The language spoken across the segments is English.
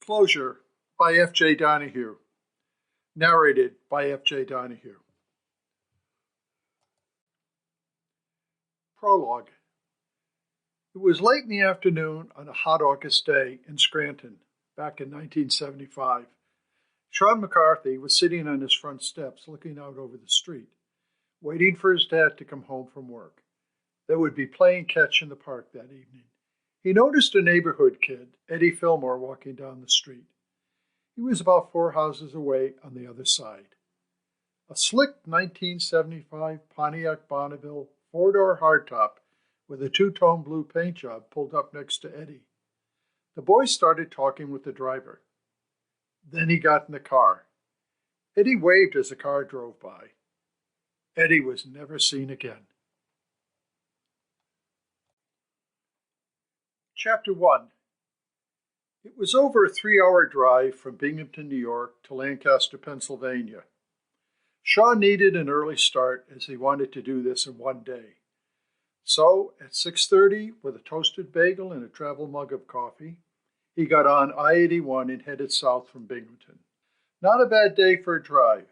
Disclosure by F.J. Donohue. Narrated by F.J. Donohue. Prologue. It was late in the afternoon on a hot August day in Scranton, back in 1975. Sean McCarthy was sitting on his front steps looking out over the street, waiting for his dad to come home from work. They would be playing catch in the park that evening. He noticed a neighborhood kid, Eddie Fillmore, walking down the street. He was about 4 houses away on the other side. A slick 1975 Pontiac Bonneville 4-door hardtop with a 2-tone blue paint job pulled up next to Eddie. The boy started talking with the driver. Then he got in the car. Eddie waved as the car drove by. Eddie was never seen again. Chapter 1. It was over a 3-hour drive from Binghamton, New York to Lancaster, Pennsylvania. Sean needed an early start as he wanted to do this in one day. So, at 6:30, with a toasted bagel and a travel mug of coffee, he got on I-81 and headed south from Binghamton. Not a bad day for a drive.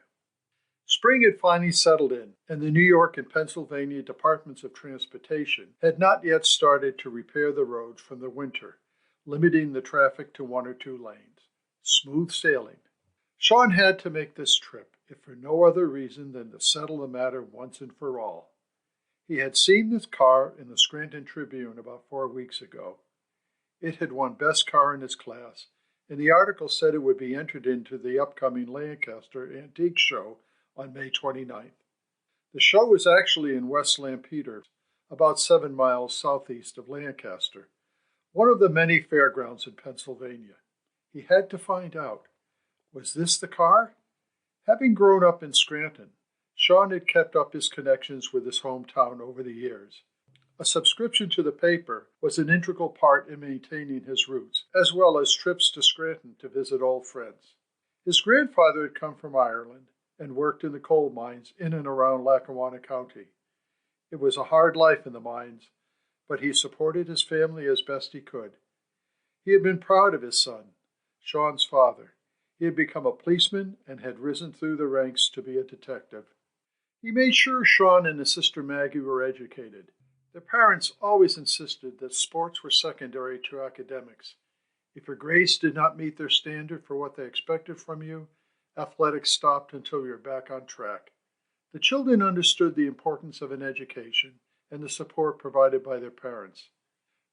Spring had finally settled in, and the New York and Pennsylvania Departments of Transportation had not yet started to repair the roads from the winter, limiting the traffic to 1 or 2 lanes. Smooth sailing. Sean had to make this trip, if for no other reason than to settle the matter once and for all. He had seen this car in the Scranton Tribune about 4 weeks ago. It had won Best Car in its class, and the article said it would be entered into the upcoming Lancaster Antique Show on May 29th. The show was actually in West Lampeter, about 7 miles southeast of Lancaster, one of the many fairgrounds in Pennsylvania. He had to find out, was this the car? Having grown up in Scranton, Sean had kept up his connections with his hometown over the years. A subscription to the paper was an integral part in maintaining his roots, as well as trips to Scranton to visit old friends. His grandfather had come from Ireland and worked in the coal mines in and around Lackawanna County. It was a hard life in the mines, but he supported his family as best he could. He had been proud of his son, Sean's father. He had become a policeman and had risen through the ranks to be a detective. He made sure Sean and his sister Maggie were educated. Their parents always insisted that sports were secondary to academics. If your grades did not meet their standard for what they expected from you, athletics stopped until you were back on track. The children understood the importance of an education and the support provided by their parents.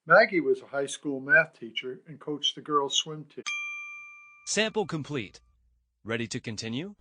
Maggie was a high school math teacher and coached the girls' swim team. Sample complete. Ready to continue?